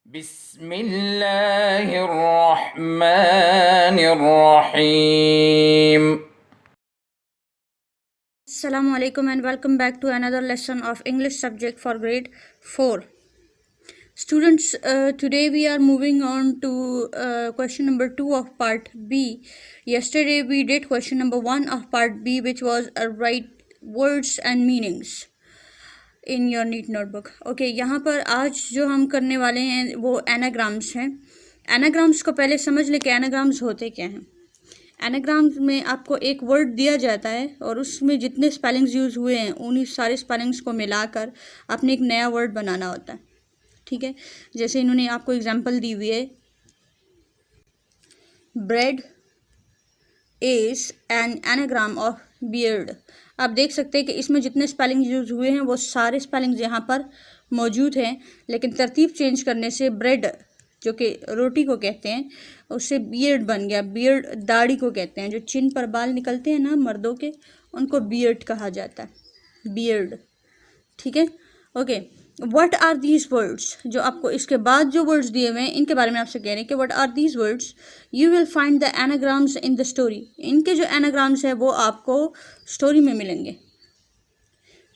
बिस्मिल्लाहिर्रहमानिर्रहीम। Assalamu alaikum and welcome back to another lesson of English subject for grade 4. Students, today we are moving on to question number 2 of part B. Yesterday we did question number 1 of part B, which was write words and meanings in your neat notebook. Okay, यहाँ पर आज जो हम करने वाले हैं वो anagrams हैं. एनाग्राम्स को पहले समझ लें कि एनाग्राम्स होते क्या हैं. एनाग्राम्स में आपको एक वर्ड दिया जाता है और उसमें जितने स्पेलिंग्स यूज़ हुए हैं उन्हीं सारे स्पेलिंग्स को मिलाकर आपने एक नया वर्ड बनाना होता है. ठीक है, जैसे इन्होंने आपको एग्जांपल दी हुई है, bread is an anagram of beard. आप देख सकते हैं कि इसमें जितने स्पेलिंग्स यूज़ हुए हैं वो सारे स्पेलिंग्स यहाँ पर मौजूद हैं, लेकिन तरतीब चेंज करने से ब्रेड जो कि रोटी को कहते हैं उससे बियर्ड बन गया. बियर्ड दाढ़ी को कहते हैं, जो चिन पर बाल निकलते हैं ना मर्दों के, उनको बियर्ड कहा जाता है, बियर्ड. ठीक है, okay. What are these words, जो आपको इसके बाद जो वर्ड्स दिए हुए हैं इनके बारे में आपसे कह रहे हैं कि what are these words. You will find the anagrams in the story. इनके जो एनाग्राम्स हैं वो आपको स्टोरी में मिलेंगे,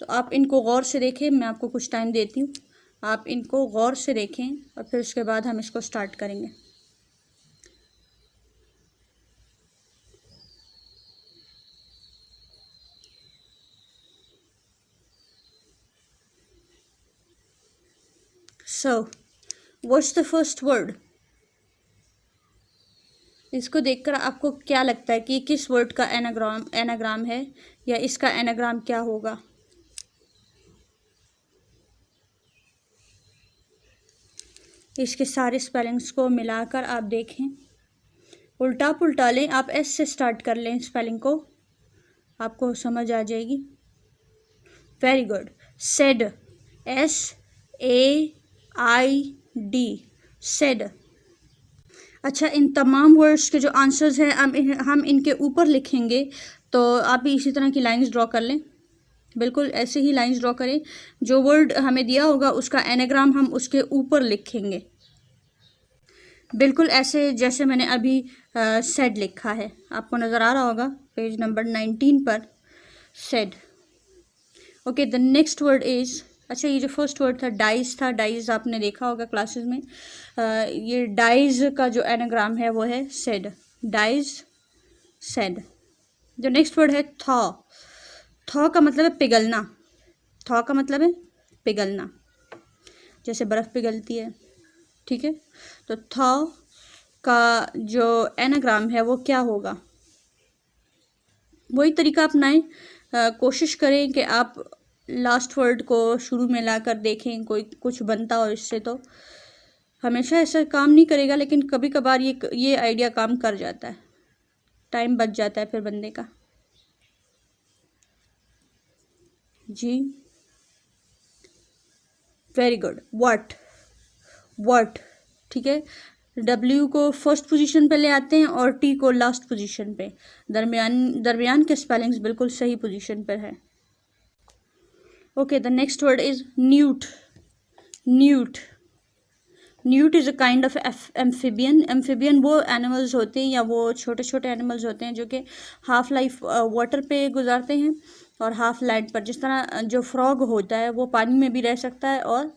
तो आप इनको गौर से देखें. मैं आपको कुछ टाइम देती हूँ, आप इनको गौर से देखें और फिर उसके बाद हम इसको स्टार्ट करेंगे. So, what's the first word? इसको देखकर आपको क्या लगता है कि किस वर्ड का एनाग्राम है या इसका एनाग्राम क्या होगा? इसके सारे स्पेलिंग्स को मिलाकर आप देखें, उल्टा पुल्टा लें, आप एस से स्टार्ट कर लें स्पेलिंग को, आपको समझ आ जाएगी. Very good. Said, SAID, said. अच्छा, इन तमाम वर्ड्स के जो आंसर्स हैं हम इनके ऊपर लिखेंगे, तो आप भी इसी तरह की लाइंस ड्रॉ कर लें. बिल्कुल ऐसे ही लाइंस ड्रॉ करें. जो वर्ड हमें दिया होगा उसका एनाग्राम हम उसके ऊपर लिखेंगे, बिल्कुल ऐसे जैसे मैंने अभी सेड लिखा है. आपको नज़र आ रहा होगा पेज नंबर 19 पर, said. Okay, the next word is, अच्छा ये जो फर्स्ट वर्ड था डाइज था. डाइज आपने देखा होगा क्लासेस में. ये डाइज का जो एनाग्राम है वो है सेड. Dies, said. जो नेक्स्ट वर्ड है थॉ. थॉ का मतलब है पिघलना. थॉ का मतलब है पिघलना, जैसे बर्फ़ पिघलती है. ठीक है, तो थॉ का जो एनाग्राम है वो क्या होगा? वही तरीका अपनाएं. कोशिश करें कि आप लास्ट वर्ड को शुरू में लाकर देखें कोई कुछ बनता हो इससे. तो हमेशा ऐसा काम नहीं करेगा, लेकिन कभी कभार ये आइडिया काम कर जाता है, टाइम बच जाता है फिर बंदे का. जी, वेरी गुड. What, what. ठीक है, W को फर्स्ट पोजीशन पे ले आते हैं और T को लास्ट पोजीशन पे. दरमियान के स्पेलिंग्स बिल्कुल सही पोजीशन पर है. Okay, the next word is newt. Newt. Newt is a kind of amphibian. Amphibian वो एनिमल्स होते हैं या वो छोटे छोटे एनिमल्स होते हैं जो कि हाफ लाइफ वाटर पे गुजारते हैं और हाफ लैंड पर. जिस तरह जो फ्रॉग होता है वो पानी में भी रह सकता है और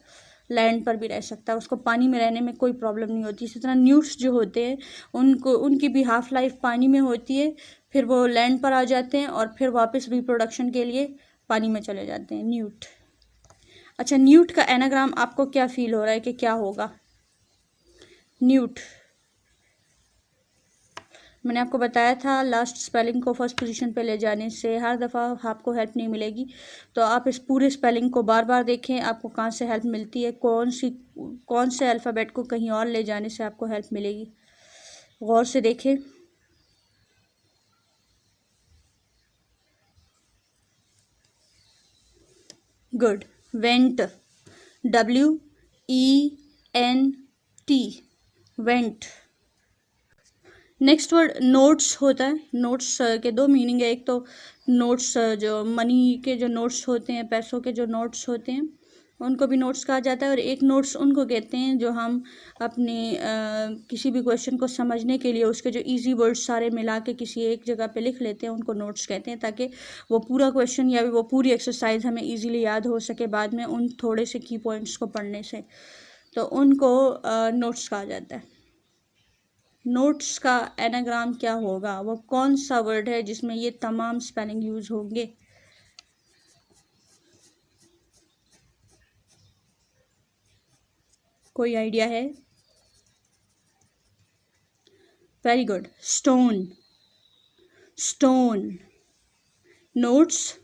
लैंड पर भी रह सकता है, उसको पानी में रहने में कोई प्रॉब्लम नहीं होती. इसी तरह न्यूट्स जो होते हैं उनकी भी हाफ लाइफ पानी में होती है, फिर वो लैंड पर आ जाते हैं और फिर वापस रिप्रोडक्शन के लिए पानी में चले जाते हैं. न्यूट. अच्छा, न्यूट का एनाग्राम आपको क्या फील हो रहा है कि क्या होगा? न्यूट, मैंने आपको बताया था लास्ट स्पेलिंग को फर्स्ट पोजीशन पे ले जाने से हर दफ़ा आपको हेल्प नहीं मिलेगी. तो आप इस पूरे स्पेलिंग को बार बार देखें, आपको कहाँ से हेल्प मिलती है, कौन से अल्फ़ाबेट को कहीं और ले जाने से आपको हेल्प मिलेगी. गौर से देखें. Good. Went, WENT, went. Next word notes होता है. नोट्स के दो मीनिंग है. एक तो नोट्स जो मनी के जो नोट्स होते हैं, पैसों के जो नोट्स होते हैं, उनको भी नोट्स कहा जाता है। और एक नोट्स उनको कहते हैं जो हम अपने किसी भी क्वेश्चन को समझने के लिए उसके जो इजी वर्ड्स सारे मिला के किसी एक जगह पे लिख लेते हैं, उनको नोट्स कहते हैं, ताकि वो पूरा क्वेश्चन या वो पूरी एक्सरसाइज हमें इजीली याद हो सके बाद में उन थोड़े से की पॉइंट्स को पढ़ने से। तो उनको नोट्स कहा जाता है। नोट्स का एनाग्राम क्या होगा, वो कौन सा वर्ड है जिसमें ये तमाम स्पेलिंग यूज होंगे? कोई आइडिया है? Very good, stone. Stone, notes,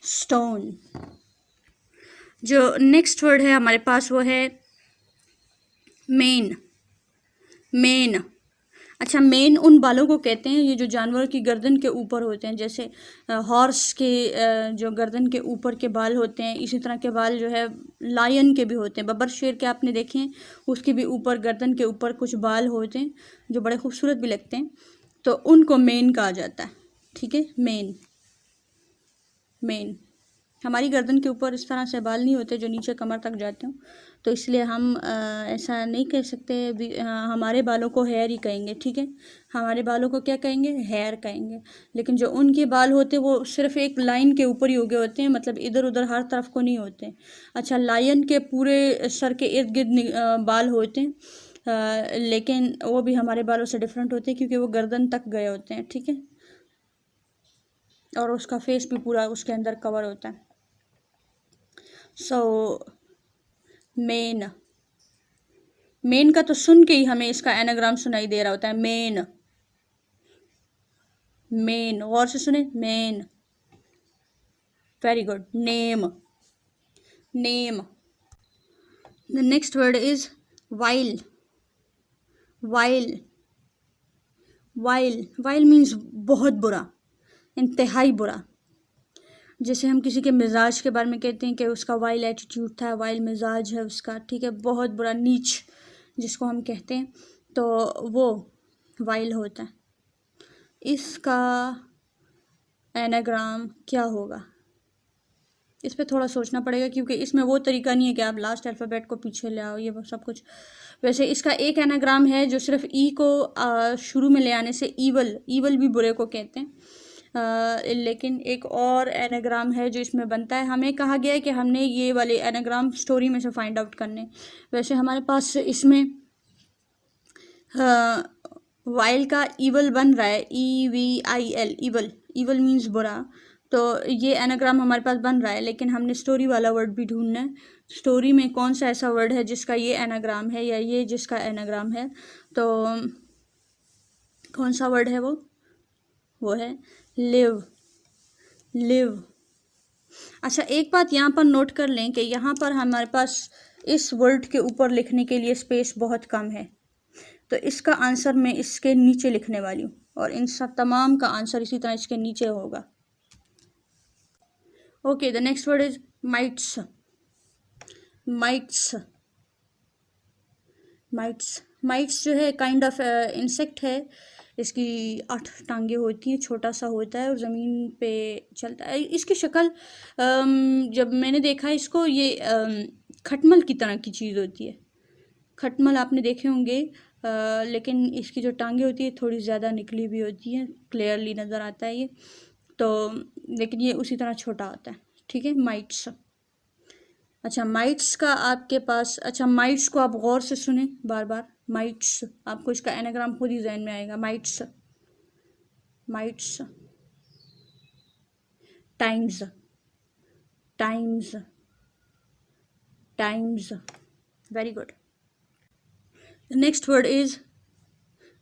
stone. जो नेक्स्ट वर्ड है हमारे पास वो है मेन। मेन, अच्छा, मेन उन बालों को कहते हैं ये जो जानवरों की गर्दन के ऊपर होते हैं, जैसे हॉर्स के जो गर्दन के ऊपर के बाल होते हैं, इसी तरह के बाल जो है लायन के भी होते हैं। बब्बर शेर के आपने देखे हैं, उसके भी ऊपर गर्दन के ऊपर कुछ बाल होते हैं जो बड़े खूबसूरत भी लगते हैं, तो उनको मेन कहा जाता है। ठीक है, मेन। मेन, हमारी गर्दन के ऊपर इस तरह से बाल नहीं होते जो नीचे कमर तक जाते हों, तो इसलिए हम ऐसा नहीं कह सकते हमारे बालों को हेयर ही कहेंगे। ठीक है, हमारे बालों को क्या कहेंगे? हेयर कहेंगे। लेकिन जो उनके बाल होते हैं वो सिर्फ एक लाइन के ऊपर ही उगे होते हैं, मतलब इधर उधर हर तरफ को नहीं होते। अच्छा, लायन के पूरे सर के इर्द गिर्द बाल होते हैं, लेकिन वो भी हमारे बालों से डिफरेंट होते हैं क्योंकि वो गर्दन तक गए होते हैं। ठीक है, और उसका फेस भी पूरा उसके अंदर कवर होता है। सो मेन, मेन का तो सुन के ही हमें इसका एनाग्राम सुनाई दे रहा होता है। मेन, मेन, गौर से सुने, main. Very good, name. Name. The next word is while. While, while, while means बहुत बुरा, इंतहाई बुरा। जैसे हम किसी के मिजाज के बारे में कहते हैं कि उसका वाइल एटीट्यूड था, वाइल मिजाज है उसका। ठीक है, बहुत बुरा, नीच जिसको हम कहते हैं, तो वो वाइल होता है। इसका एनाग्राम क्या होगा? इस पे थोड़ा सोचना पड़ेगा क्योंकि इसमें वो तरीका नहीं है कि आप लास्ट अल्फ़ाबेट को पीछे ले आओ, ये वो सब कुछ। वैसे इसका एक एनाग्राम है जो सिर्फ ई को शुरू में ले आने से ईवल, ईवल भी बुरे को कहते हैं। लेकिन एक और एनाग्राम है जो इसमें बनता है। हमें कहा गया है कि हमने ये वाले एनाग्राम स्टोरी में से फाइंड आउट करने। वैसे हमारे पास इसमें वाइल का ईवल बन रहा है, EVIL, ईवल। ईवल मीन्स बुरा, तो ये एनाग्राम हमारे पास बन रहा है, लेकिन हमने स्टोरी वाला वर्ड भी ढूंढना है। स्टोरी में कौन सा ऐसा वर्ड है जिसका ये एनाग्राम है या ये जिसका एनाग्राम है, तो कौन सा वर्ड है वो है लिव। लिव। अच्छा, एक बात यहाँ पर नोट कर लें कि यहाँ पर हमारे पास इस वर्ड के ऊपर लिखने के लिए स्पेस बहुत कम है, तो इसका आंसर मैं इसके नीचे लिखने वाली हूँ और इन सब तमाम का आंसर इसी तरह इसके नीचे होगा। Okay, the next word is mites. Mites, mites, mites जो है काइंड ऑफ इंसेक्ट है। इसकी 8 टांगे होती हैं, छोटा सा होता है और ज़मीन पे चलता है। इसकी शक्ल जब मैंने देखा इसको, ये खटमल की तरह की चीज़ होती है। खटमल आपने देखे होंगे, लेकिन इसकी जो टांगे होती है थोड़ी ज़्यादा निकली भी होती हैं, क्लियरली नज़र आता है ये तो, लेकिन ये उसी तरह छोटा होता है। ठीक है, माइट्स। अच्छा, माइट्स का आपके पास, अच्छा माइट्स को आप गौर से सुने बार बार, माइट्स, आपको इसका एनाग्राम खुद ही जहन में आएगा। Mites, mites, times, times, times. Very good. Next word is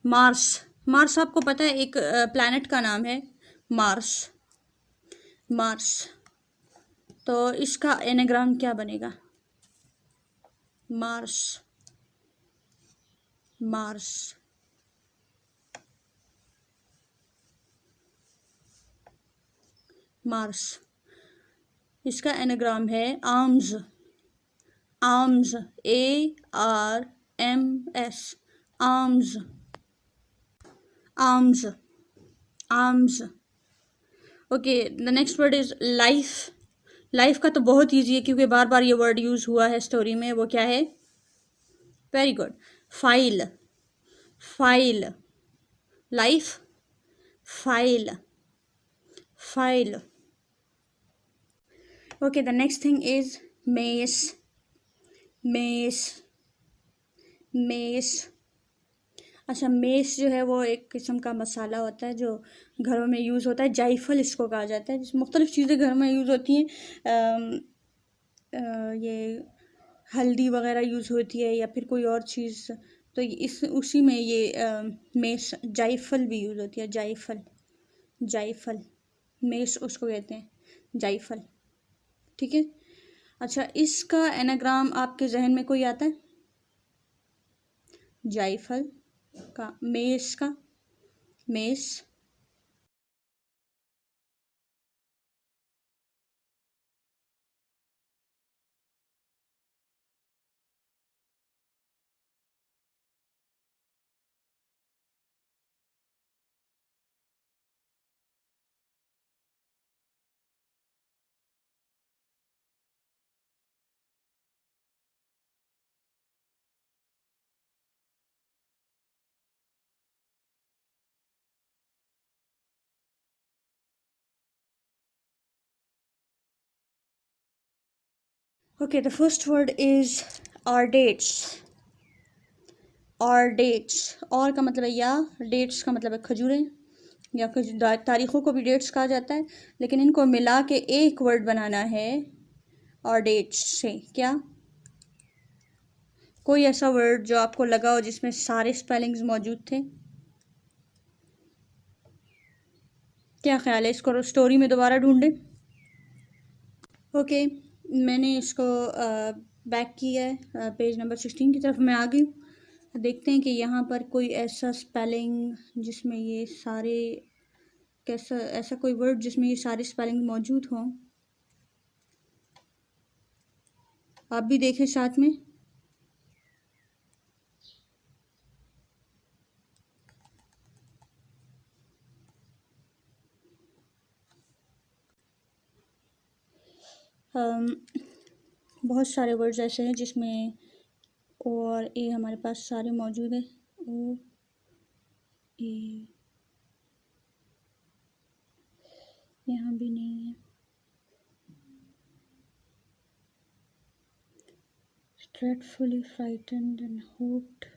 Mars. Mars आपको पता है एक प्लैनेट का नाम है, मार्स। मार्स, तो इसका एनाग्राम क्या बनेगा? Mars, Mars. मार्स, इसका एनाग्राम है arms. Arms, ARMS, arms. Arms, arms. Okay, the next word is life. Life का तो बहुत ईजी है क्योंकि बार बार ये वर्ड यूज़ हुआ है स्टोरी में। वो क्या है? Very good, file. File, life, file, file. Okay, the next thing is mess. Mess, mess. अच्छा, मेस जो है वो एक किस्म का मसाला होता है जो घरों में यूज़ होता है। जायफल इसको कहा जाता है। जिसमें मुख्तलिफ़ चीज़ें घर में यूज़ होती हैं। ये हल्दी वगैरह यूज़ होती है या फिर कोई और चीज़। तो इस उसी में ये मेस, जायफल भी यूज़ होती है। जायफल, जायफल, मेस उसको कहते हैं, जायफल। ठीक है। अच्छा, इसका एनाग्राम आपके जहन में कोई आता है? जायफल का, मेस का, mess. Okay, the first word is ordates. ऑर्डेट्स, और का मतलब है या, डेट्स का मतलब है खजूरें, या तारीख़ों को भी डेट्स कहा जाता है। लेकिन इनको मिला के एक वर्ड बनाना है ऑर्डेट्स से। क्या? कोई ऐसा वर्ड जो आपको लगा हो जिसमें सारे स्पेलिंग्स मौजूद थे? क्या ख्याल है? इसको स्टोरी में दोबारा ढूंढें। ओके, मैंने इसको बैक किया है, पेज नंबर 16 की तरफ मैं आ गई हूँ। देखते हैं कि यहाँ पर कोई ऐसा स्पेलिंग जिसमें ये सारे, कैसा ऐसा कोई वर्ड जिसमें ये सारे स्पेलिंग मौजूद हों। आप भी देखें साथ में। बहुत सारे वर्ड्स ऐसे हैं जिसमें ओ और ए हमारे पास सारे मौजूद है। ओ, ए, यहाँ भी नहीं है। dreadfully frightened and hoped,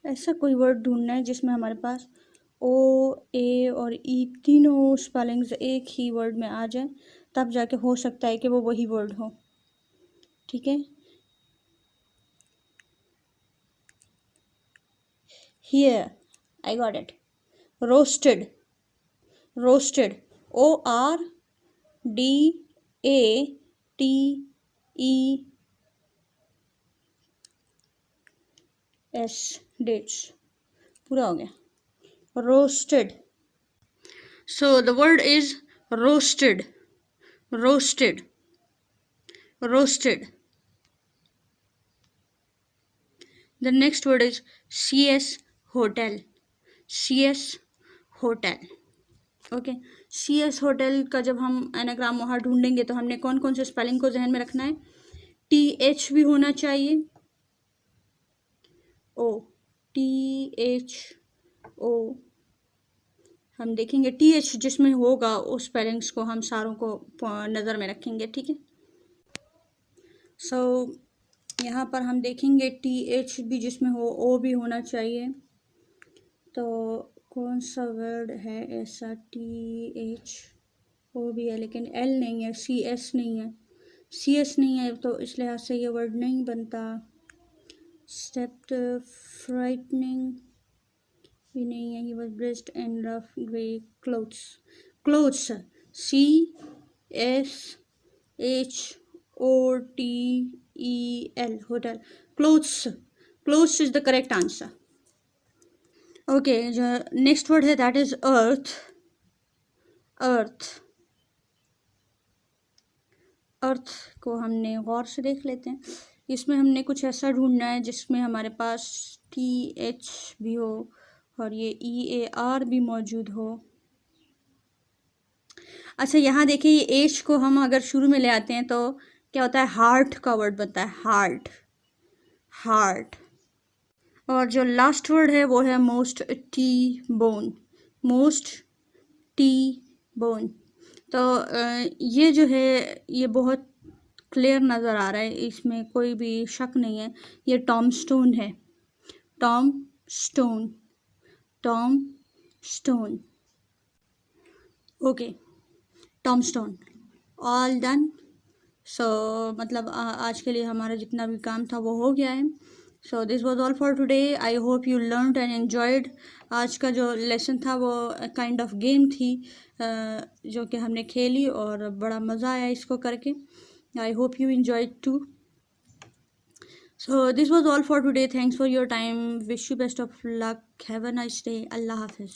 ऐसा कोई वर्ड ढूंढना है जिसमें हमारे पास ओ, ए और ई तीनों स्पेलिंग्स एक ही वर्ड में आ जाए, तब जाके हो सकता है कि वो वही वर्ड हो। ठीक है। Here, I got it. Roasted, roasted, O R D A T E S, dates. पूरा हो गया। Roasted. So the word is roasted, roasted, roasted. The next word is CS hotel, CS hotel. Okay, CS hotel का जब हम anagram वहाँ ढूंढेंगे तो हमने कौन कौन से स्पेलिंग को जहन में रखना है? TH भी होना चाहिए, ओ, THO। हम देखेंगे TH जिसमें होगा उस स्पेलिंग्स को हम सारों को नज़र में रखेंगे। ठीक है। सो यहाँ पर हम देखेंगे TH भी जिसमें हो, O भी होना चाहिए। तो कौन सा वर्ड है ऐसा? TH, O भी है लेकिन L नहीं है, CS नहीं है, CS नहीं है, तो इस लिहाज से ये वर्ड नहीं बनता। स्टेप्ड, फ्राइटनिंग भी नहीं है। He was dressed in rough grey clothes, clothes, CS HOTEL, hotel. Clothes. Clothes is the correct answer. Okay, the next word है that is earth. Earth. अर्थ को हमने गौर से देख लेते हैं। इसमें हमने कुछ ऐसा ढूंढना है जिसमें हमारे पास TH भी हो और ये EAR भी मौजूद हो। अच्छा, यहाँ देखिए ये एच को हम अगर शुरू में ले आते हैं तो क्या होता है, हार्ट का वर्ड बनता है, हार्ट, हार्ट। और जो लास्ट वर्ड है वो है most T bone, most T bone. तो ये जो है ये बहुत क्लियर नज़र आ रहा है, इसमें कोई भी शक नहीं है, ये टॉम स्टोन है, tombstone, tombstone. Okay, tombstone, all done. So मतलब आज के लिए हमारा जितना भी काम था वो हो गया है। So this was all for today. I hope you learned and enjoyed. आज का जो लेसन था वो काइंड ऑफ गेम थी जो कि हमने खेली और बड़ा मज़ा आया इसको करके। I hope you enjoyed too. So this was all for today. Thanks for your time. Wish you best of luck. Have a nice day. Allah Hafiz.